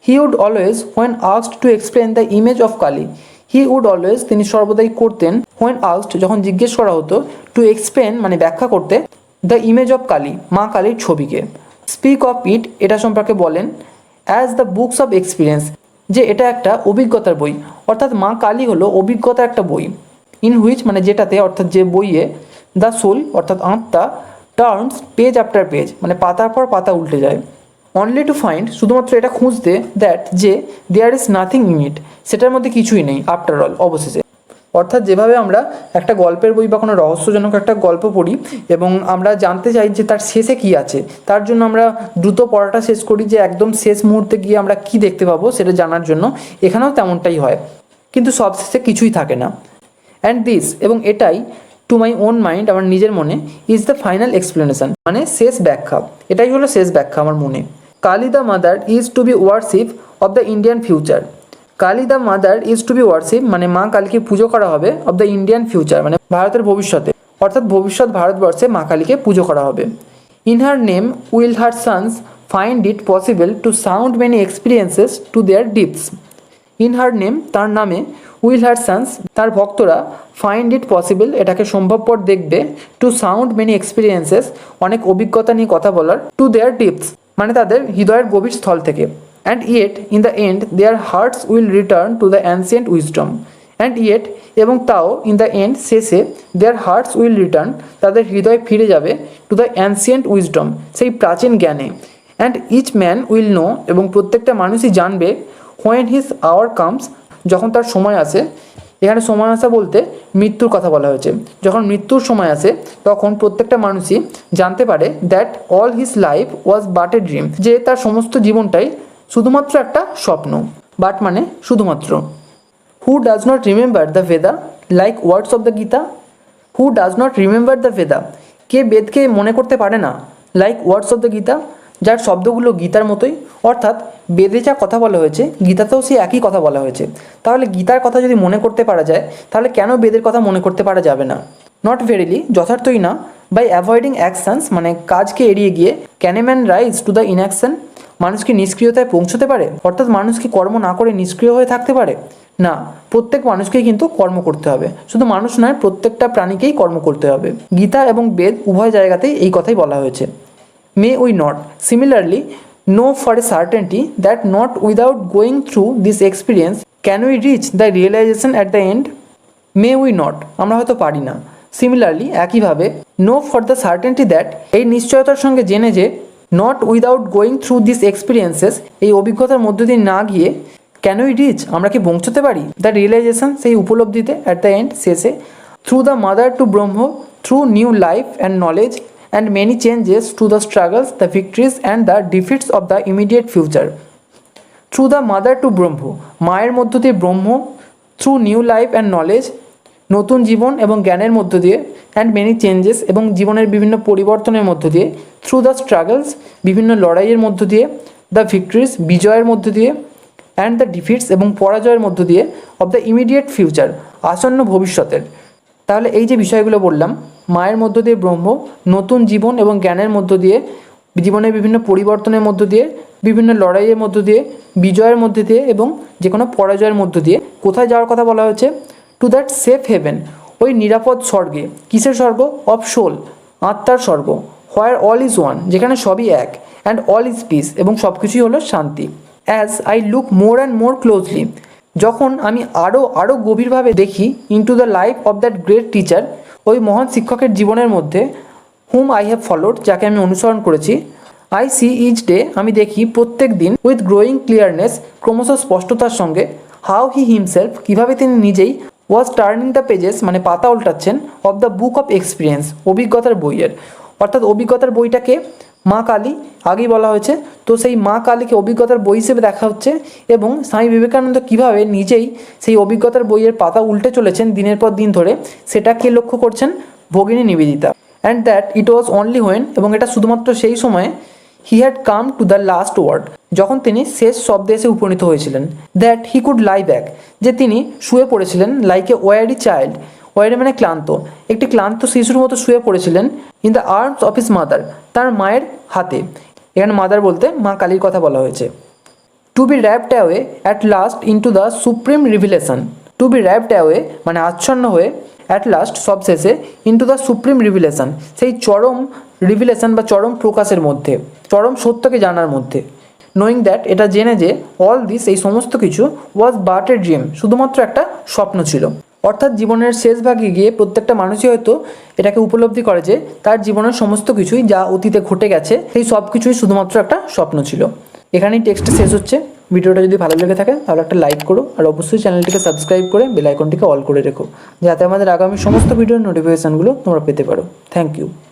He would always when asked to explain the image of Kali, he would always তিনি সর্বদাই করতেন, হোয়েন আস্কড যখন জিজ্ঞেস করা হতো, টু এক্সপ্লেন মানে ব্যাখ্যা করতে, দ্য ইমেজ অফ কালী মা কালীর ছবিকে, স্পিক অফ ইট এটা সম্পর্কে বলেন, as the books of experience যে এটা একটা অভিজ্ঞতার বই, অর্থাৎ মা কালী হলো অভিজ্ঞতার একটা বই, ইন হুইচ মানে যেটাতে অর্থাৎ যে বইয়ে দ্য সোল অর্থাৎ আত্মা টার্নস পেজ আফটার পেজ মানে পাতার পর পাতা উল্টে যায়, অনলি টু ফাইন্ড শুধুমাত্র এটা খুঁজতে, দ্যাট যে there is nothing in it সেটার মধ্যে কিছুই নেই, আফটার অল অবশেষে। অর্থাৎ যেভাবে আমরা একটা গল্পের বই বা কোনো রহস্যজনক একটা গল্প পড়ি এবং আমরা জানতে চাই যে তার শেষে কি আছে, তার জন্য আমরা দ্রুত পড়াটা শেষ করি যে একদম শেষ মুহূর্তে গিয়ে আমরা কি দেখতে পাবো সেটা জানার জন্য, এখানেও তেমনটাই হয়, কিন্তু সবশেষে কিছুই থাকে না। অ্যান্ড দিস এবং এটাই টু মাই ওন মাইন্ড আমার নিজের মনে ইজ দ্য ফাইনাল এক্সপ্লেনেশন মানে শেষ ব্যাখ্যা, এটাই হলো শেষ ব্যাখ্যা আমার মনে। Kali the mother is to be worship of the Indian future, Kali the mother is to be worship মানে মা কালীকে পুজো করা হবে, অফ দ্য ইন্ডিয়ান ফিউচার মানে ভারতের ভবিষ্যতে, অর্থাৎ ভবিষ্যৎ ভারতবর্ষে মা কালীকে পুজো করা হবে। In her name will her sons find it possible to sound many experiences to their dips, in her name তার নামে, উইল হার সন্স তার ভক্তরা, ফাইন্ড ইট পসিবল এটাকে সম্ভবপর দেখবে, টু সাউন্ড মেনি এক্সপিরিয়েন্সেস অনেক অভিজ্ঞতা নিয়ে কথা বলার, টু দেয়ার ডিপস মানে তাদের হৃদয়ের গভীর স্থল থেকে, and yet in the end their hearts will return to the ancient wisdom, and yet এবং তাও ইন দ্য এন্ড শেষে, দেয়ার হার্টস উইল রিটার্ন তাদের হৃদয় ফিরে যাবে, টু দ্য অ্যানসিয়েন্ট উইজডম সেই প্রাচীন জ্ঞানে, and each man will know এবং প্রত্যেকটা মানুষই জানবে, হোয়েন হিজ আওয়ার কামস যখন তার সময় আসে, এখানে সময় আসা বলতে মৃত্যুর কথা বলা হয়েছে, যখন মৃত্যুর সময় আসে তখন প্রত্যেকটা মানুষই জানতে পারে that all his life was but a dream যে তার সমস্ত জীবনটাই শুধুমাত্র একটা স্বপ্ন, বাট মানে শুধুমাত্র। Who does not remember the Veda like words of the Gita, who does not remember the Veda কে বেদকে মনে করতে পারে না, like words of the Gita যার শব্দগুলো গীতার মতোই, অর্থাৎ বেদে যা কথা বলা হয়েছে গীতাতেও সেই একই কথা বলা হয়েছে, তাহলে গীতার কথা যদি মনে করতে পারা যায় তাহলে কেন বেদের কথা মনে করতে পারা যাবে না? নট ভেরিলি যথার্থই না, বাই অ্যাভয়েডিং অ্যাকশনস মানে কাজকে এড়িয়ে গিয়ে, can a man rise to the inaction মানুষ কি নিষ্ক্রিয়তায় পৌঁছতে পারে, অর্থাৎ মানুষ কি কর্ম না করে নিষ্ক্রিয় হয়ে থাকতে পারে? না, প্রত্যেক মানুষকেই কিন্তু কর্ম করতে হবে, শুধু মানুষ নয় প্রত্যেকটা প্রাণীকেই কর্ম করতে হবে। গীতা এবং বেদ উভয় জায়গাতেই এই কথাই বলা হয়েছে। মে we not similarly know for a certainty that not without going through this experience can we reach the realization at the end, may we not আমরা হয়তো পারি না, সিমিলারলি একইভাবে know for the certainty that এই নিশ্চয়তার সঙ্গে জেনে যে, not without going through these experiences এই অভিজ্ঞতার মধ্য দিয়ে না গিয়ে, can we reach আমরা কি পৌঁছতে পারি, the realization সেই উপলব্ধিতে, at the end শেষে, through the mother to Brahma through new life and knowledge and many changes to the struggles, the victories and the defeats of the immediate future. Through the mother to Brahma মায়ের মধ্য দিয়ে ব্রহ্ম, through new life and knowledge নতুন জীবন এবং জ্ঞানের মধ্য দিয়ে, and many changes এবং জীবনের বিভিন্ন পরিবর্তনের মধ্য দিয়ে, through the struggles বিভিন্ন লড়াইয়ের মধ্য দিয়ে, the victories বিজয়ের মধ্য দিয়ে, and the defeats এবং পরাজয়ের মধ্য দিয়ে, of the immediate future আসন্ন ভবিষ্যতের। তাহলে এই যে বিষয়গুলো বললাম, মায়ের মধ্য দিয়ে ব্রহ্ম, নতুন জীবন এবং জ্ঞানের মধ্য দিয়ে, জীবনের বিভিন্ন পরিবর্তনের মধ্য দিয়ে, বিভিন্ন লড়াইয়ের মধ্য দিয়ে, বিজয়ের মধ্যে দিয়ে এবং যে কোনো পরাজয়ের মধ্য দিয়ে কোথায় যাওয়ার কথা বলা হয়েছে, টু দ্যাট সেফ হেভেন ওই নিরাপদ স্বর্গে, কিসের স্বর্গ, অফ সোল আত্মার স্বর্গ, হোয়ার অল ইজ ওয়ান যেখানে সবই এক, অ্যান্ড অল ইজ পিস এবং সব কিছুই হলো শান্তি। As I look more and more closely যখন আমি আরও গভীরভাবে দেখি, into the life of that great teacher ওই মহান শিক্ষকের জীবনের মধ্যে, হুম আই হ্যাভ ফলোড যাকে আমি অনুসরণ করেছি, আই সি ইচ ডে আমি দেখি প্রত্যেক দিন, উইথ গ্রোয়িং ক্লিয়ারনেস ক্রমশ স্পষ্টতার সঙ্গে, হাউ হি হিমসেলফ কীভাবে তিনি নিজেই, ওয়াজ টার্নিং দ্য পেজেস মানে পাতা উল্টাচ্ছেন, of the book of experience অভিজ্ঞতার বইয়ের, অর্থাৎ অভিজ্ঞতার বইটাকে মা কালী আগেই বলা হয়েছে, তো সেই মা কালীকে অভিজ্ঞতার বই হিসেবে দেখা হচ্ছে এবং স্বামী বিবেকানন্দ কীভাবে নিজেই সেই অভিজ্ঞতার বইয়ের পাতা উল্টে চলেছেন দিনের পর দিন ধরে, সেটা কে লক্ষ্য করছেন? ভগিনী Nivedita. And that it was only when, এবং এটা শুধুমাত্র সেই সময়ে he had come to the last word, যখন তিনি শেষ শব্দে এসে উপনীত হয়েছিলেন। That he could lie back, যে তিনি শুয়ে পড়েছিলেন লাইক এ ওয়ারি চাইল্ড, ওয়ারি মানে ক্লান্ত, একটি ক্লান্ত শিশুর মতো শুয়ে পড়েছিলেন in the arms of his mother, তার মায়ের হাতে। এখানে মাদার বলতে মা কালীর কথা বলা হয়েছে। To be rapt away at last into the supreme revelation, to be rapt away মানে আচ্ছন্ন হয়ে, অ্যাট লাস্ট সবশেষে, ইন্টু দ্য সুপ্রিম রিভিলেশন সেই চরম রিভিলেশন বা চরম প্রকাশের মধ্যে, চরম সত্যকে জানার মধ্যে। নোয়িং দ্যাট এটা জেনে যে অল দিস এই সমস্ত কিছু ওয়াজ বাট এ ড্রিম শুধুমাত্র একটা স্বপ্ন ছিল। অর্থাৎ জীবনের শেষ ভাগে গিয়ে প্রত্যেকটা মানুষই হয়তো এটাকে উপলব্ধি করে যে তার জীবনের সমস্ত কিছুই যা অতীতে ঘটে গেছে সেই সব কিছুই শুধুমাত্র একটা স্বপ্ন ছিল। এখানেই টেক্সট শেষ হচ্ছে। ভিডিওটা যদি ভালো লেগে থাকে তাহলে একটা লাইক করো, আর অবশ্যই চ্যানেলটিকে সাবস্ক্রাইব করে বেল আইকনটিকে অল করে রেখো, যাতে আমাদের আগামী সমস্ত ভিডিওর নোটিফিকেশানগুলো তোমরা পেতে পারো। Thank you.